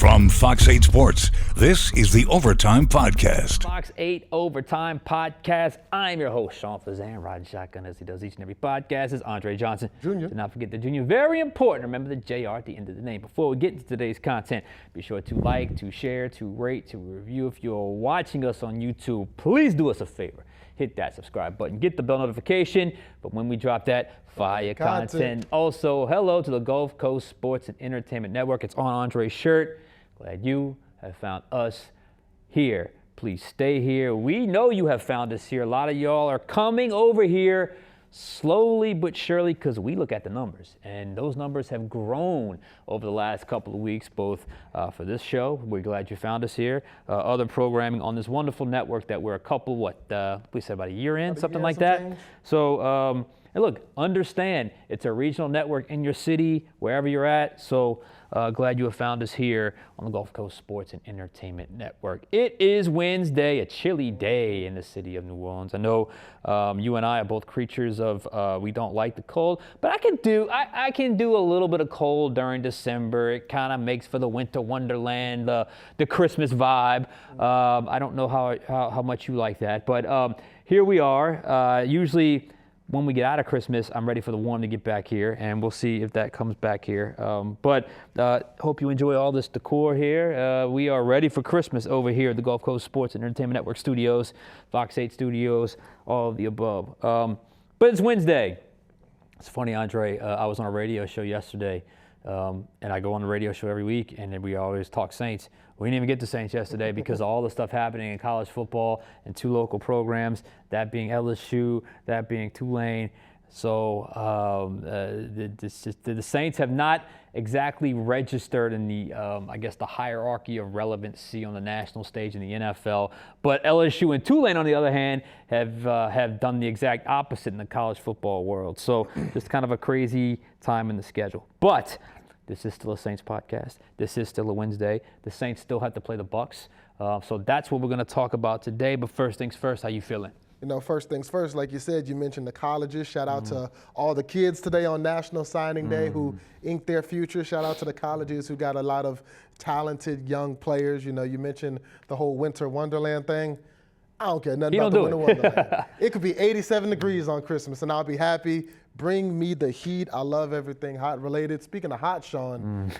From Fox 8 Sports, this is the Overtime Podcast. Fox 8 Overtime Podcast. I'm your host, Sean Fazende, riding shotgun as he does each and every podcast. Is Andre Johnson. Junior. Do not forget the Junior. Very important. Remember the JR at the end of the name. Before we get into today's content, be sure to like, to share, to rate, to review. If you're watching us on YouTube, please do us a favor. Hit that subscribe button. Get the bell notification. But when we drop that, fire content. Also, hello to the Gulf Coast Sports and Entertainment Network. It's on Andre's shirt. Glad you have found us here. Please stay here. We know you have found us here. A lot of y'all are coming over here slowly but surely because we look at the numbers. And those numbers have grown over the last couple of weeks, both for this show. We're glad you found us here. Other programming on this wonderful network that we're a couple, we said about a year in, something like that. Change. So, and look, understand it's a regional network in your city, wherever you're at. So glad you have found us here on the Gulf Coast Sports and Entertainment Network. It is Wednesday, a chilly day in the city of New Orleans. I know you and I are both creatures of we don't like the cold, but I can do a little bit of cold during December. It kind of makes for the winter wonderland, the Christmas vibe. I don't know how much you like that, but here we are. Usually, when we get out of Christmas, I'm ready for the warm to get back here, and we'll see if that comes back here. But hope you enjoy all this decor here. We are ready for Christmas over here at the Gulf Coast Sports and Entertainment Network studios, Fox 8 studios, all of the above. But it's Wednesday. It's funny, Andre, I was on a radio show yesterday, and I go on the radio show every week, and then we always talk Saints. We didn't even get to Saints yesterday because of all the stuff happening in college football and two local programs, that being LSU, that being Tulane. So the Saints have not exactly registered in the, the hierarchy of relevancy on the national stage in the NFL. But LSU and Tulane, on the other hand, have done the exact opposite in the college football world. So just kind of a crazy time in the schedule. But this is still a Saints podcast. This is still a Wednesday. The Saints still have to play the Bucs. So that's what we're going to talk about today. But first things first, how you feeling? You know, first things first, like you said, you mentioned the colleges. Shout out to all the kids today on National Signing Day who inked their future. Shout out to the colleges who got a lot of talented young players. You know, you mentioned the whole winter wonderland thing. I don't care nothing about the winter wonderland. It could be 87 degrees on Christmas, and I'll be happy. Bring me the heat. I love everything hot related. Speaking of hot, Sean,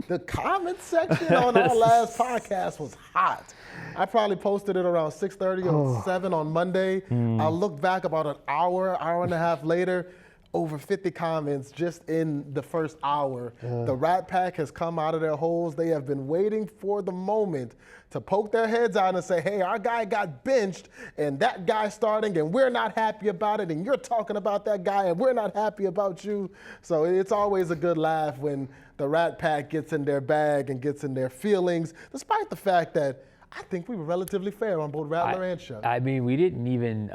the comment section on our last podcast was hot. I probably posted it around 6:30 or 7 on Monday. I looked back about an hour and a half later, over 50 comments just in the first hour. The Rat Pack has come out of their holes. They have been waiting for the moment to poke their heads out and say, hey, our guy got benched and that guy's starting and we're not happy about it, and you're talking about that guy and we're not happy about you. So it's always a good laugh when the Rat Pack gets in their bag and gets in their feelings, despite the fact that I think we were relatively fair on both Rattler and Shuck. I mean, we didn't even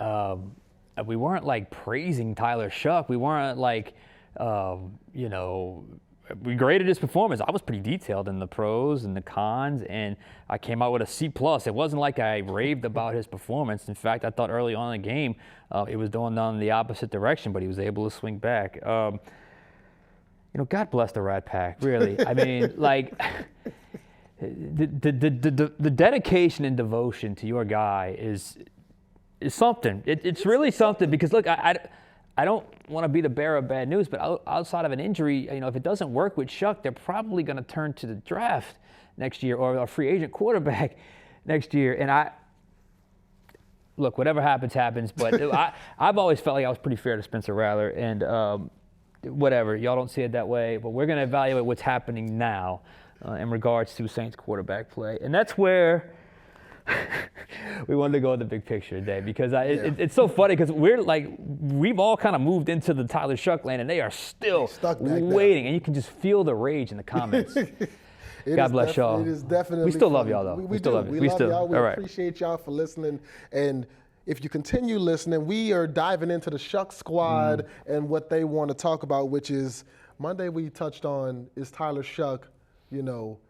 we weren't like praising Tyler Shough. We weren't like, we graded his performance. I was pretty detailed in the pros and the cons, and I came out with a C+. It wasn't like I raved about his performance. In fact, I thought early on in the game it was going down the opposite direction, but he was able to swing back. God bless the Rat Pack, really. I mean, like, the dedication and devotion to your guy is something. It's really something because, look, I don't want to be the bearer of bad news, but outside of an injury, if it doesn't work with Shuck, they're probably going to turn to the draft next year or a free agent quarterback next year. And look, whatever happens, happens. But I've always felt like I was pretty fair to Spencer Rattler. And whatever, y'all don't see it that way. But we're going to evaluate what's happening now in regards to Saints quarterback play. And that's where we wanted to go in the big picture today because it's so funny because we've all kind of moved into the Tyler Shough lane and they are still waiting, and you can just feel the rage in the comments. God bless y'all. It is definitely we still love y'all though. We still love you. We love y'all. We appreciate y'all for listening. And if you continue listening, we are diving into the Shuck squad and what they want to talk about, which is Monday we touched on is Tyler Shough, did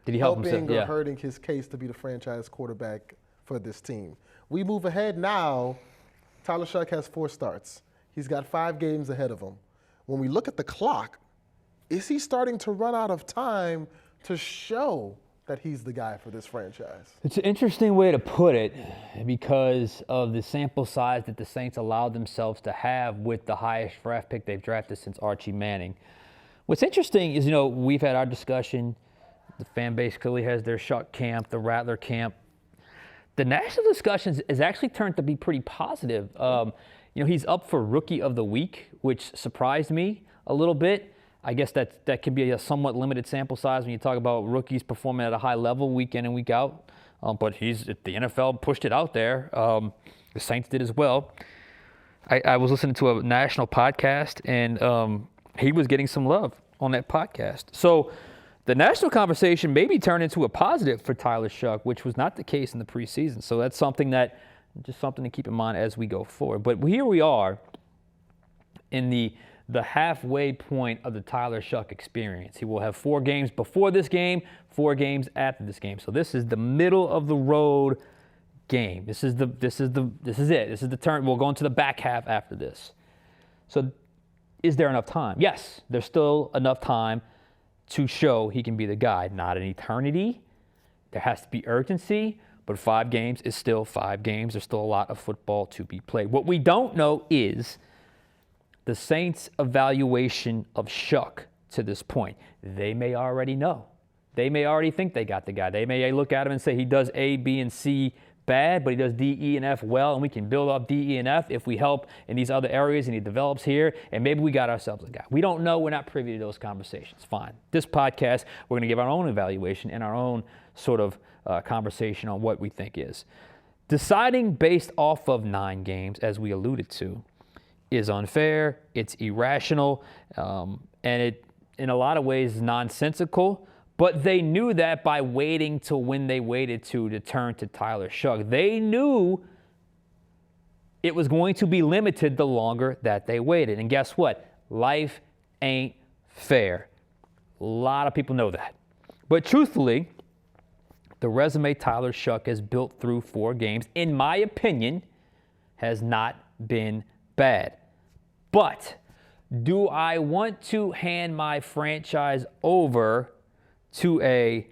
he help helping himself? or hurting his case to be the franchise quarterback for this team. We move ahead now. Tyler Shough has 4 starts. He's got 5 games ahead of him. When we look at the clock, is he starting to run out of time to show that he's the guy for this franchise? It's an interesting way to put it because of the sample size that the Saints allowed themselves to have with the highest draft pick they've drafted since Archie Manning. What's interesting is, we've had our discussion. The fan base clearly has their Shuck camp, the Rattler camp. The national discussions has actually turned to be pretty positive. He's up for Rookie of the Week, which surprised me a little bit. I guess that can be a somewhat limited sample size when you talk about rookies performing at a high level week in and week out. But the NFL pushed it out there. The Saints did as well. I was listening to a national podcast, and he was getting some love on that podcast. So the national conversation maybe turned into a positive for Tyler Shough, which was not the case in the preseason. So that's something to keep in mind as we go forward. But here we are in the halfway point of the Tyler Shough experience. He will have 4 games before this game, 4 games after this game. So this is the middle of the road game. This is it. This is the turn. We'll go into the back half after this. So is there enough time? Yes, there's still enough time to show he can be the guy. Not an eternity. There has to be urgency, but 5 games is still 5 games. There's still a lot of football to be played. What we don't know is the Saints' evaluation of Shuck to this point. They may already know. They may already think they got the guy. They may look at him and say he does A, B, and C bad, but he does D, E, and F well, and we can build up D, E, and F if we help in these other areas and he develops here, and maybe we got ourselves a guy. We don't know. We're not privy to those conversations. Fine. This podcast, we're going to give our own evaluation and our own sort of conversation on what we think is. Deciding based off of 9 games, as we alluded to, is unfair, it's irrational, and it, in a lot of ways, is nonsensical. But they knew that by waiting till when they waited to turn to Tyler Shough. They knew it was going to be limited the longer that they waited. And guess what? Life ain't fair. A lot of people know that. But truthfully, the resume Tyler Shough has built through 4 games, in my opinion, has not been bad. But do I want to hand my franchise over to a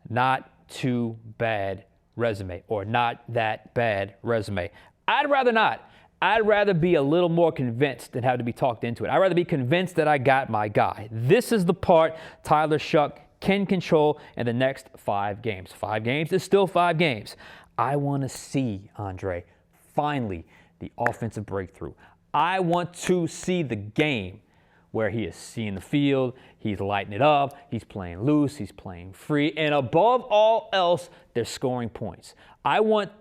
not too bad resume or not that bad resume? I'd rather not. I'd rather be a little more convinced than have to be talked into it. I'd rather be convinced that I got my guy. This is the part Tyler Shough can control in the next 5 games. 5 games is still 5 games. I want to see, Andre, finally, the offensive breakthrough. I want to see the game where he is seeing the field, he's lighting it up, he's playing loose, he's playing free, and above all else, they're scoring points. I want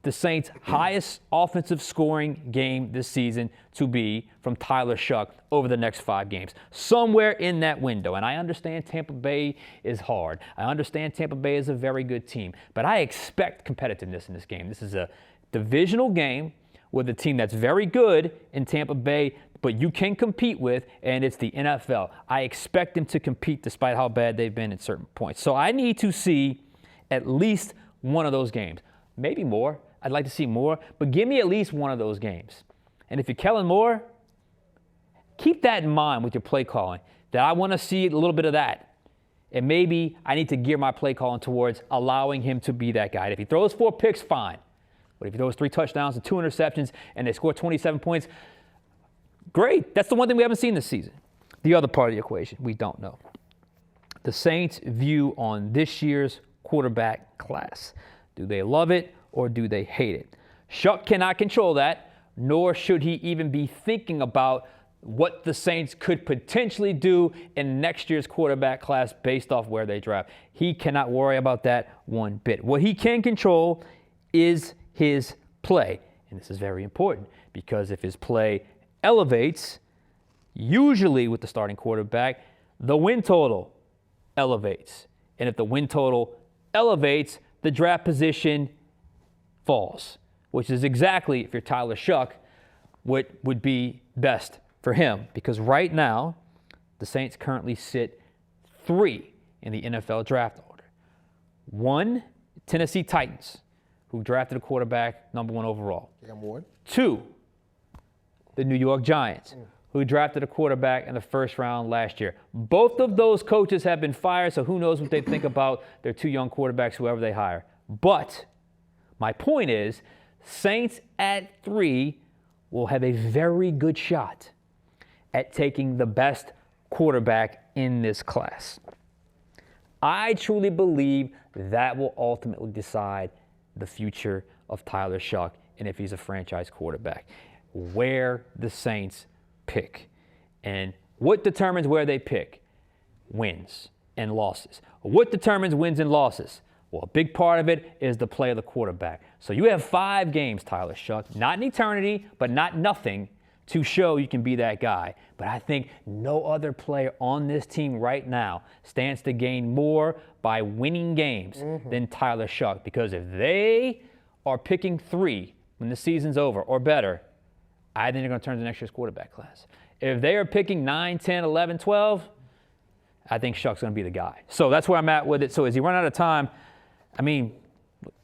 the Saints' highest offensive scoring game this season to be from Tyler Shough over the next 5 games, somewhere in that window. And I understand Tampa Bay is hard. I understand Tampa Bay is a very good team, but I expect competitiveness in this game. This is a divisional game with a team that's very good in Tampa Bay, but you can compete with, and it's the NFL. I expect them to compete despite how bad they've been at certain points. So I need to see at least one of those games. Maybe more. I'd like to see more, but give me at least one of those games. And if you're Kellen Moore, keep that in mind with your play calling, that I want to see a little bit of that. And maybe I need to gear my play calling towards allowing him to be that guy. If he throws 4 picks, fine. But if he throws 3 touchdowns and 2 interceptions and they score 27 points, great. That's the one thing we haven't seen this season. The other part of the equation, we don't know. The Saints' view on this year's quarterback class. Do they love it or do they hate it? Shuck cannot control that, nor should he even be thinking about what the Saints could potentially do in next year's quarterback class based off where they draft. He cannot worry about that one bit. What he can control is his play. And this is very important because if his play elevates, usually with the starting quarterback, the win total elevates. And if the win total elevates, the draft position falls, which is exactly, if you're Tyler Shough, what would be best for him. Because right now, the Saints currently sit 3 in the NFL draft order. 1, Tennessee Titans, who drafted a quarterback number 1 overall. 1. 2, the New York Giants, who drafted a quarterback in the first round last year. Both of those coaches have been fired, so who knows what they think about their 2 young quarterbacks, whoever they hire. But my point is, Saints at 3 will have a very good shot at taking the best quarterback in this class. I truly believe that will ultimately decide the future of Tyler Shough and if he's a franchise quarterback, where the Saints pick. And what determines where they pick? Wins and losses. What determines wins and losses? Well, a big part of it is the play of the quarterback. So you have 5 games, Tyler Shough, not an eternity, but not nothing, to show you can be that guy. But I think no other player on this team right now stands to gain more by winning games than Tyler Shough. Because if they are picking 3 when the season's over or better, I think they're going to turn to next year's quarterback class. If they are picking 9, 10, 11, 12, I think Shuck's going to be the guy. So that's where I'm at with it. So as he run out of time, I mean,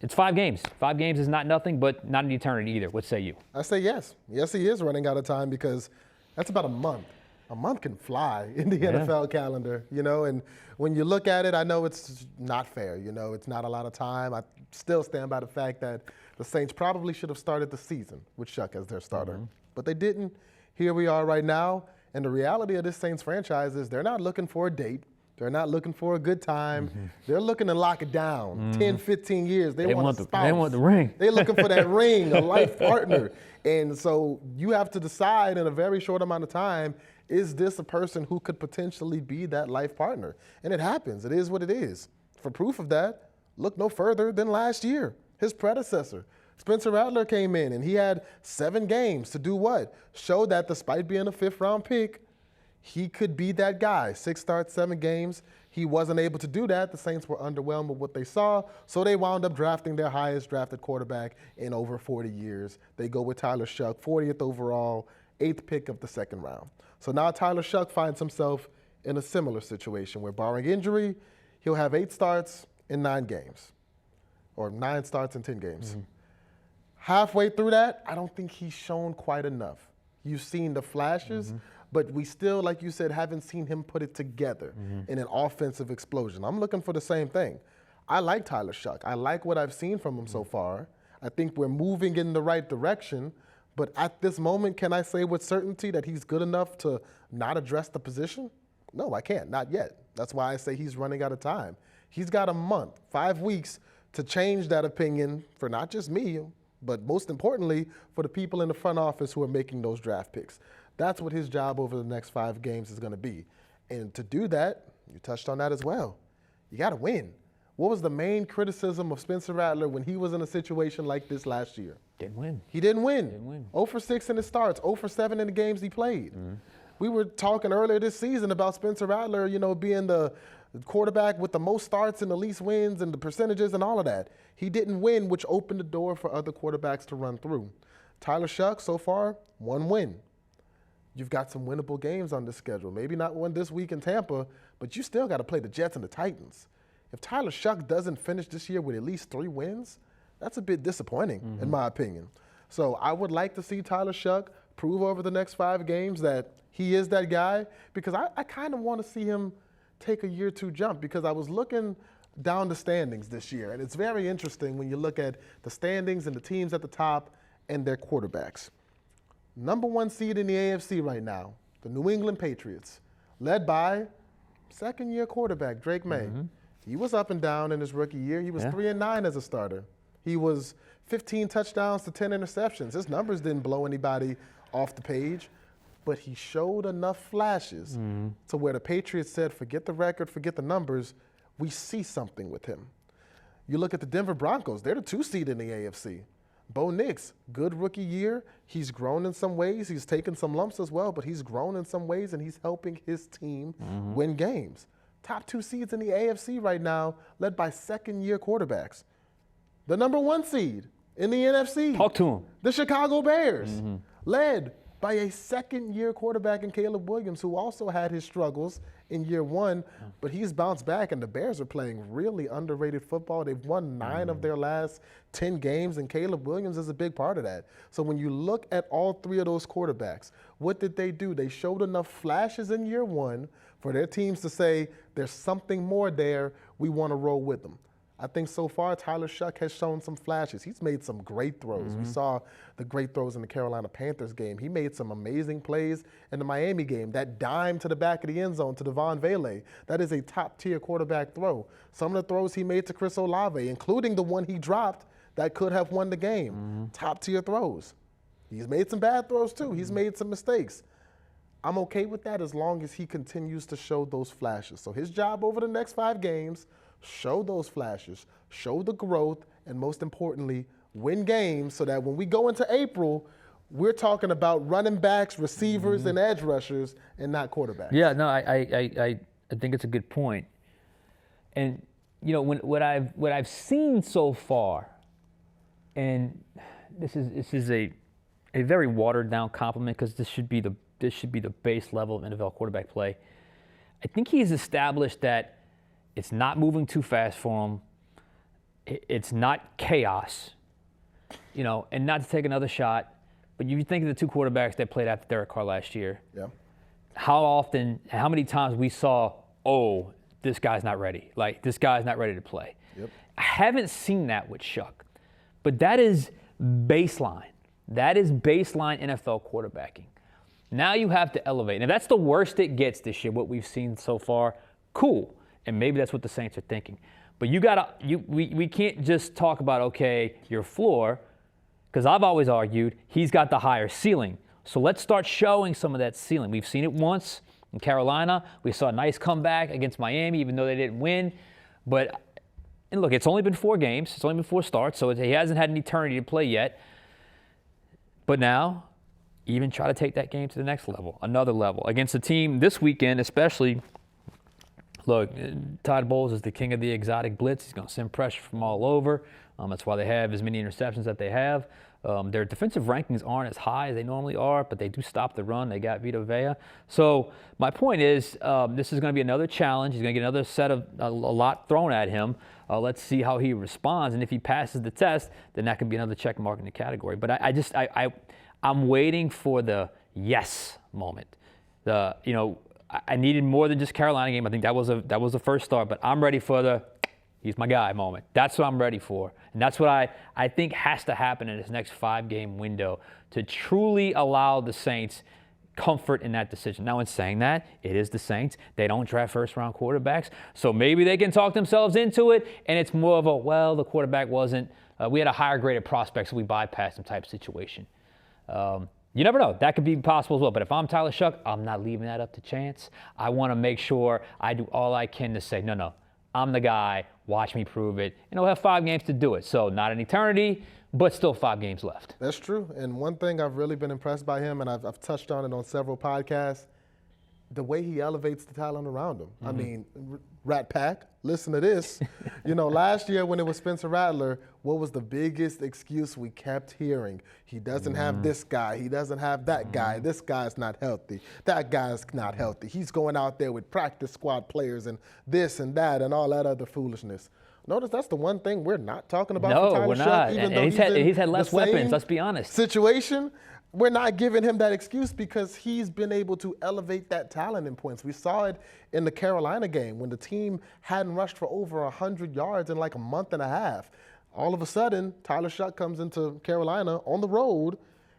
it's 5 games. 5 games is not nothing, but not an eternity either. What say you? I say yes. Yes, he is running out of time because that's about a month. A month can fly in the NFL calendar, you know, and when you look at it, I know it's not fair, you know, it's not a lot of time. I still stand by the fact that the Saints probably should have started the season with Shuck as their starter, but they didn't. Here we are right now, and the reality of this Saints franchise is they're not looking for a date. They're not looking for a good time. They're looking to lock it down. 10, 15 years. They want a spouse. They want the ring. They're looking for that ring, a life partner. And so you have to decide in a very short amount of time, is this a person who could potentially be that life partner? And it happens. It is what it is. For proof of that, look no further than last year. His predecessor, Spencer Rattler, came in and he had 7 games to do what? Show that despite being a 5th-round pick, he could be that guy. 6 starts, 7 games. He wasn't able to do that. The Saints were underwhelmed with what they saw, so they wound up drafting their highest drafted quarterback in over 40 years. They go with Tyler Shough, 40th overall, 8th pick of the 2nd round. So now Tyler Shough finds himself in a similar situation where, barring injury, he'll have 8 starts in 9 games, or 9 starts in 10 games. Halfway through that, I don't think he's shown quite enough. You've seen the flashes, but we still, like you said, haven't seen him put it together in an offensive explosion. I'm looking for the same thing. I like Tyler Shough. I like what I've seen from him so far. I think we're moving in the right direction, but at this moment, can I say with certainty that he's good enough to not address the position? No, I can't, not yet. That's why I say he's running out of time. He's got a month, 5 weeks to change that opinion for not just me, but most importantly, for the people in the front office who are making those draft picks. That's what his job over the next 5 games is going to be. And to do that, you touched on that as well, you got to win. What was the main criticism of Spencer Rattler when he was in a situation like this last year? Didn't win. He didn't win. 0 for 6 in his starts, 0 for 7 in the games he played. We were talking earlier this season about Spencer Rattler, you know, being the quarterback with the most starts and the least wins and the percentages and all of that. He didn't win, which opened the door for other quarterbacks to run through. Tyler Shough, so far, 1 win. You've got some winnable games on the schedule. Maybe not one this week in Tampa, but you still got to play the Jets and the Titans. If Tyler Shough doesn't finish this year with at least 3 wins, that's a bit disappointing, in my opinion. So I would like to see Tyler Shough prove over the next 5 games that he is that guy, because I kind of want to see him take a year 2 jump, because I was looking down the standings this year, and it's very interesting when you look at the standings and the teams at the top and their quarterbacks. Number 1 seed in the AFC right now, the New England Patriots, led by 2nd-year quarterback Drake May. He was up and down in his rookie year. He was 3-9 as a starter. He was 15 touchdowns to 10 interceptions. His numbers didn't blow anybody off the page, but he showed enough flashes to where the Patriots said, forget the record, forget the numbers, we see something with him. You look at the Denver Broncos, they're the 2 seed in the AFC. Bo Nix, good rookie year. He's grown in some ways. He's taken some lumps as well, but he's grown in some ways, and he's helping his team win games. Top 2 seeds in the AFC right now, led by 2nd-year quarterbacks. The number 1 seed in the NFC. Talk to him. The Chicago Bears, led by a second-year quarterback in Caleb Williams, who also had his struggles in year one, but he's bounced back, and the Bears are playing really underrated football. They've won 9 of their last 10 games, and Caleb Williams is a big part of that. So when you look at all 3 of those quarterbacks, what did they do? They showed enough flashes in year one for their teams to say, there's something more there, we want to roll with them. I think so far, Tyler Shough has shown some flashes. He's made some great throws. We saw the great throws in the Carolina Panthers game. He made some amazing plays in the Miami game. That dime to the back of the end zone to Fazende, that is a top-tier quarterback throw. Some of the throws he made to Chris Olave, including the one he dropped that could have won the game, top-tier throws. He's made some bad throws, too. He's made some mistakes. I'm okay with that as long as he continues to show those flashes. So his job over the next 5 games, show those flashes, show the growth, and most importantly, win games so that when we go into April, we're talking about running backs, receivers, and edge rushers, and not quarterbacks. Yeah, no, I think it's a good point. And you know, what I've seen so far, and this is a very watered down compliment because this should be the base level of NFL quarterback play. I think he's established that it's not moving too fast for him. It's not chaos, you know, and not to take another shot, but you think of the 2 quarterbacks that played after Derek Carr last year. Yeah. How many times we saw, oh, this guy's not ready. Like, this guy's not ready to play. Yep. I haven't seen that with Shuck, but that is baseline. That is baseline NFL quarterbacking. Now you have to elevate. And if that's the worst it gets this year, what we've seen so far, cool. And maybe that's what the Saints are thinking. But we can't just talk about, okay, your floor, because I've always argued he's got the higher ceiling. So let's start showing some of that ceiling. We've seen it once in Carolina. We saw a nice comeback against Miami, even though they didn't win. And look, it's only been 4 games. It's only been 4 starts, so he hasn't had an eternity to play yet. But now, even try to take that game to the next level, another level. Against a team this weekend especially. Look, Todd Bowles is the king of the exotic blitz. He's going to send pressure from all over. That's why they have as many interceptions that they have. Their defensive rankings aren't as high as they normally are, but they do stop the run. They got Vita Vea. So my point is, this is going to be another challenge. He's going to get another set of a lot thrown at him. Let's see how he responds, and if he passes the test, then that could be another check mark in the category. But I'm waiting for the yes moment. I needed more than just Carolina game. I think that was the first start, but I'm ready for the he's my guy moment. That's what I'm ready for. And that's what I think has to happen in this next 5-game window to truly allow the Saints comfort in that decision. Now, in saying that, it is the Saints. They don't draft first-round quarterbacks, so maybe they can talk themselves into it, and it's more of a, the quarterback wasn't, we had a higher-graded prospect, so we bypassed him type situation. You never know. That could be possible as well. But if I'm Tyler Shough, I'm not leaving that up to chance. I want to make sure I do all I can to say, no, I'm the guy. Watch me prove it. And he'll have 5 games to do it. So not an eternity, but still 5 games left. That's true. And one thing I've really been impressed by him, and I've touched on it on several podcasts, the way he elevates the talent around him. I mean, Rat Pack, listen to this. Last year when it was Spencer Rattler, what was the biggest excuse we kept hearing? He doesn't have this guy. He doesn't have that guy. This guy's not healthy. That guy's not healthy. He's going out there with practice squad players and this and that and all that other foolishness. Notice that's the one thing we're not talking about. No, for Tyler we're Shough, not. even And though he's had less weapons, let's be honest. Situation. We're not giving him that excuse because he's been able to elevate that talent in points. We saw it in the Carolina game when the team hadn't rushed for over 100 yards in like a month and a half. All of a sudden, Tyler Shough comes into Carolina on the road.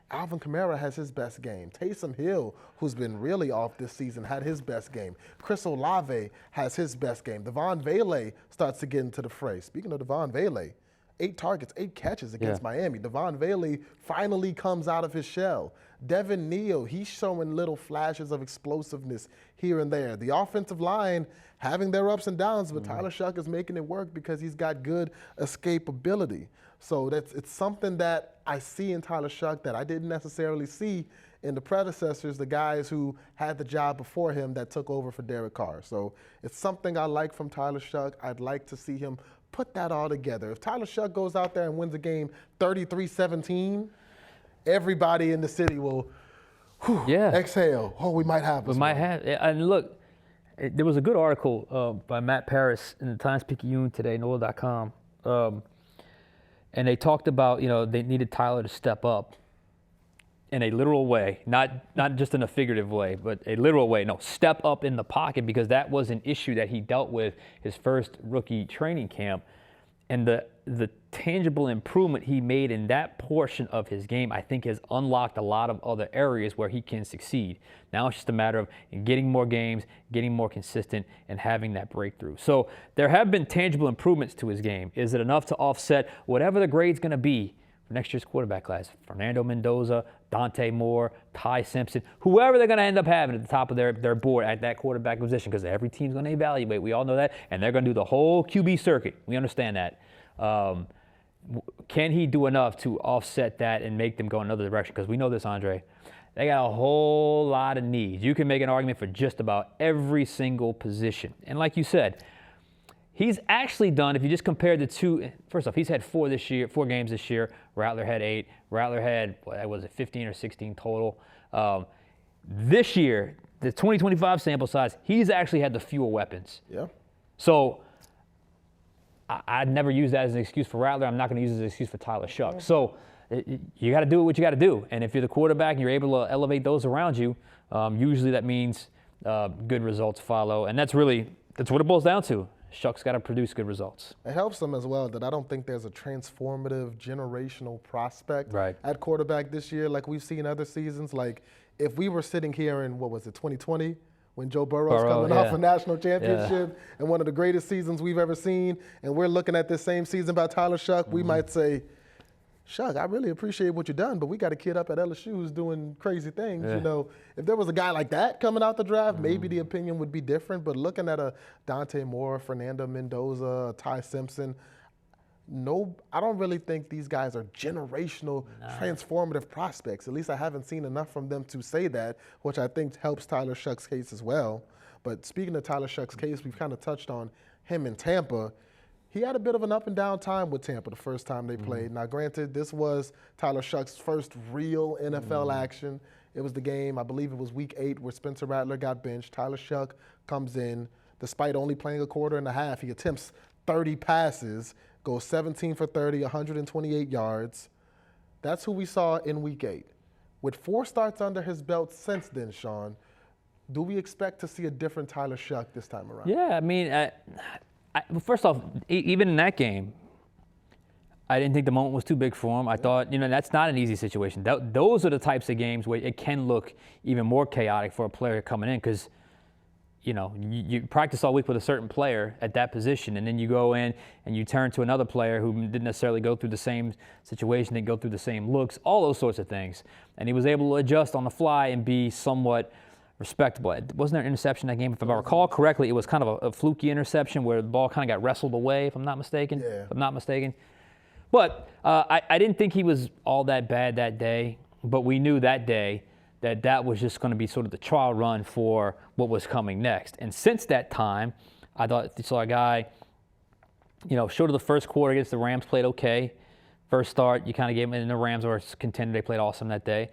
Alvin Kamara has his best game. Taysom Hill, who's been really off this season, had his best game. Chris Olave has his best game. Fazende starts to get into the fray. Speaking of Fazende, 8 targets, 8 catches against Miami. Fazende finally comes out of his shell. Devin Neal, he's showing little flashes of explosiveness here and there. The offensive line having their ups and downs, but Tyler Shough is making it work because he's got good escapability. So it's something that I see in Tyler Shough that I didn't necessarily see in the predecessors, the guys who had the job before him that took over for Derek Carr. So it's something I like from Tyler Shough. I'd like to see him put that all together. If Tyler Shough goes out there and wins a game 33-17, everybody in the city will Yeah. Exhale. Oh, we might have. We might have. And look, there was a good article by Matt Paris in the Times-Picayune today, NOLA.com, and they talked about, they needed Tyler to step up in a literal way, not just in a figurative way, but a literal way. No, step up in the pocket, because that was an issue that he dealt with his first rookie training camp. And the tangible improvement he made in that portion of his game, I think, has unlocked a lot of other areas where he can succeed. Now it's just a matter of getting more games, getting more consistent, and having that breakthrough. So there have been tangible improvements to his game. Is it enough to offset whatever the grade's going to be for next year's quarterback class? Fernando Mendoza, Dante Moore, Ty Simpson, whoever they're going to end up having at the top of their board at that quarterback position, because every team's going to evaluate. We all know that, and they're going to do the whole QB circuit. We understand that. Can he do enough to offset that and make them go another direction? Because we know this, Andre. They got a whole lot of needs. You can make an argument for just about every single position. And like you said, he's actually done, if you just compare the two, first off, he's had 4 games this year. Rattler had 8. Rattler had, 15 or 16 total. This year, the 2025 sample size, he's actually had the fewer weapons. Yeah. So I'd never use that as an excuse for Rattler. I'm not going to use it as an excuse for Tyler Shough. So you got to do what you got to do. And if you're the quarterback and you're able to elevate those around you, usually that means good results follow. And that's what it boils down to. Shuck's got to produce good results. It helps them as well that I don't think there's a transformative generational prospect Right. at quarterback this year like we've seen other seasons. Like if we were sitting here in, 2020, when Joe Burrow's coming off a national championship and one of the greatest seasons we've ever seen, and we're looking at this same season by Tyler Shough, we might say, Shuck, I really appreciate what you've done, but we got a kid up at LSU who's doing crazy things. If there was a guy like that coming out the draft, maybe the opinion would be different. But looking at a Dante Moore, Fernando Mendoza, Ty Simpson, I don't really think these guys are generational, transformative prospects. At least I haven't seen enough from them to say that, which I think helps Tyler Shough's case as well. But speaking of Tyler Shough's case, we've kind of touched on him in Tampa. He had a bit of an up and down time with Tampa the first time they played. Now, granted, this was Tyler Shough's first real NFL action. It was the game, I believe it was week 8, where Spencer Rattler got benched. Tyler Shough comes in. Despite only playing a quarter and a half, he attempts 30 passes, goes 17 for 30, 128 yards. That's who we saw in week 8. With 4 starts under his belt since then, Sean, do we expect to see a different Tyler Shough this time around? Yeah, I mean, first off, even in that game, I didn't think the moment was too big for him. I thought, that's not an easy situation. Those are the types of games where it can look even more chaotic for a player coming in, because you practice all week with a certain player at that position, and then you go in and you turn to another player who didn't necessarily go through the same situation, didn't go through the same looks, all those sorts of things. And he was able to adjust on the fly and be somewhat respectable. Wasn't there an interception in that game? If I recall correctly, it was kind of a fluky interception where the ball kind of got wrestled away, if I'm not mistaken. Yeah. If I'm not mistaken. But I didn't think he was all that bad that day, but we knew that day that was just going to be sort of the trial run for what was coming next. And since that time, I thought you saw a guy, short of the first quarter against the Rams, played okay. First start, you kind of gave him, and the Rams were a contender. They played awesome that day.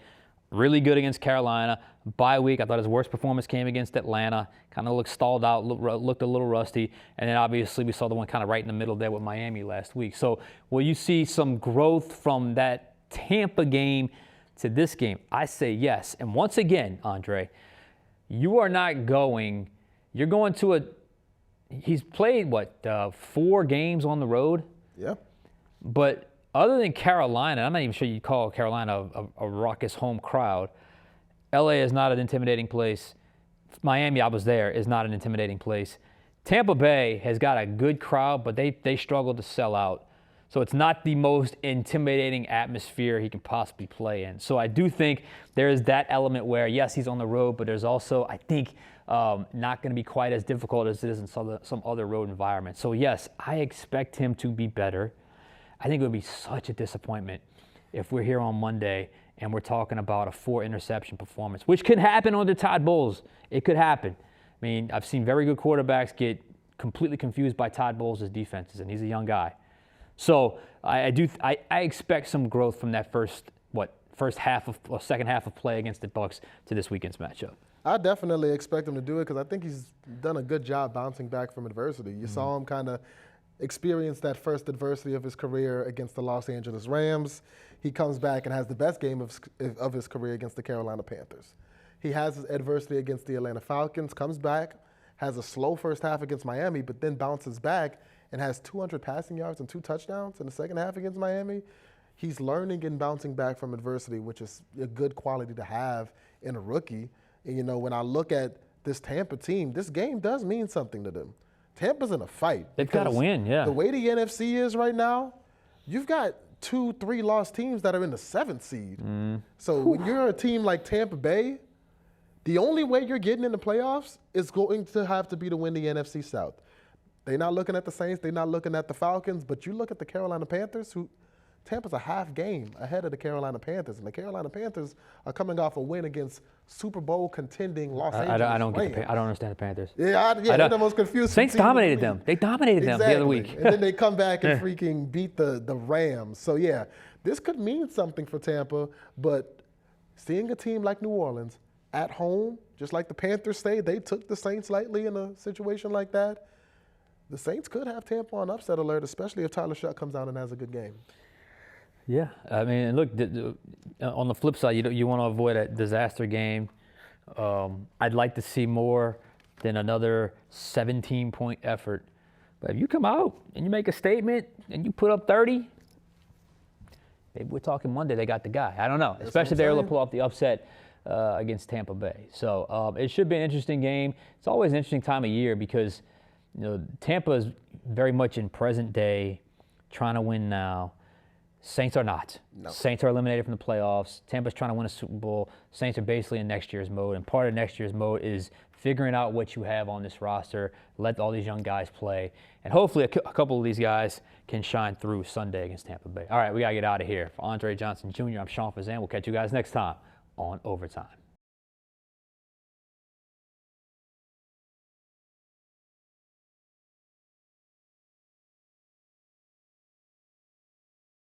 Really good against Carolina. Bye week, I thought his worst performance came against Atlanta. Kind of looked stalled out, looked a little rusty. And then obviously we saw the one kind of right in the middle there with Miami last week. So will you see some growth from that Tampa game to this game? I say yes. And once again, Andre, you're going to he's played, 4 games on the road? Yeah. But other than Carolina, I'm not even sure you'd call Carolina a raucous home crowd. LA is not an intimidating place. Miami, I was there, is not an intimidating place. Tampa Bay has got a good crowd, but they struggle to sell out. So it's not the most intimidating atmosphere he can possibly play in. So I do think there is that element where, yes, he's on the road, but there's also, I think, not going to be quite as difficult as it is in some other road environments. So yes, I expect him to be better. I think it would be such a disappointment if we're here on Monday and we're talking about a 4-interception performance, which could happen under Todd Bowles. It could happen. I mean, I've seen very good quarterbacks get completely confused by Todd Bowles' defenses, and he's a young guy. So I expect some growth from that first, second half of play against the Bucs to this weekend's matchup? I definitely expect him to do it because I think he's done a good job bouncing back from adversity. You saw him kind of experience that first adversity of his career against the Los Angeles Rams. He comes back and has the best game of his career against the Carolina Panthers. He has his adversity against the Atlanta Falcons, comes back, has a slow first half against Miami, but then bounces back and has 200 passing yards and 2 touchdowns in the second half against Miami. He's learning and bouncing back from adversity, which is a good quality to have in a rookie. And, you know, when I look at this Tampa team, this game does mean something to them. Tampa's in a fight. They've got to win, yeah. The way the NFC is right now, you've got 2-3 lost teams that are in the 7th seed. So when you're a team like Tampa Bay, the only way you're getting in the playoffs is going to have to be to win the NFC South. They're not looking at the Saints. They're not looking at the Falcons. But you look at the Carolina Panthers, who Tampa's a half game ahead of the Carolina Panthers. And the Carolina Panthers are coming off a win against Super Bowl contending Los Angeles I don't Rams. I don't understand the Panthers. Yeah, they're the most confusing Saints team in the dominated league. them. They dominated them the other week. And then they come back and freaking beat the Rams. So, yeah, this could mean something for Tampa. But seeing a team like New Orleans at home, just like the Panthers say, they took the Saints lightly in a situation like that. The Saints could have Tampa on upset alert, especially if Tyler Shough comes out and has a good game. Yeah, I mean, look, on the flip side, you want to avoid a disaster game. I'd like to see more than another 17-point effort. But if you come out and you make a statement and you put up 30, maybe we're talking Monday they got the guy. I don't know, especially if they're able to pull off the upset against Tampa Bay. So it should be an interesting game. It's always an interesting time of year because, you know, Tampa is very much in present day, trying to win now. Saints are not. No. Saints are eliminated from the playoffs. Tampa's trying to win a Super Bowl. Saints are basically in next year's mode, and part of next year's mode is figuring out what you have on this roster, let all these young guys play, and hopefully a couple of these guys can shine through Sunday against Tampa Bay. All right, we got to get out of here. For Andre Johnson Jr., I'm Sean Fazende. We'll catch you guys next time on Overtime.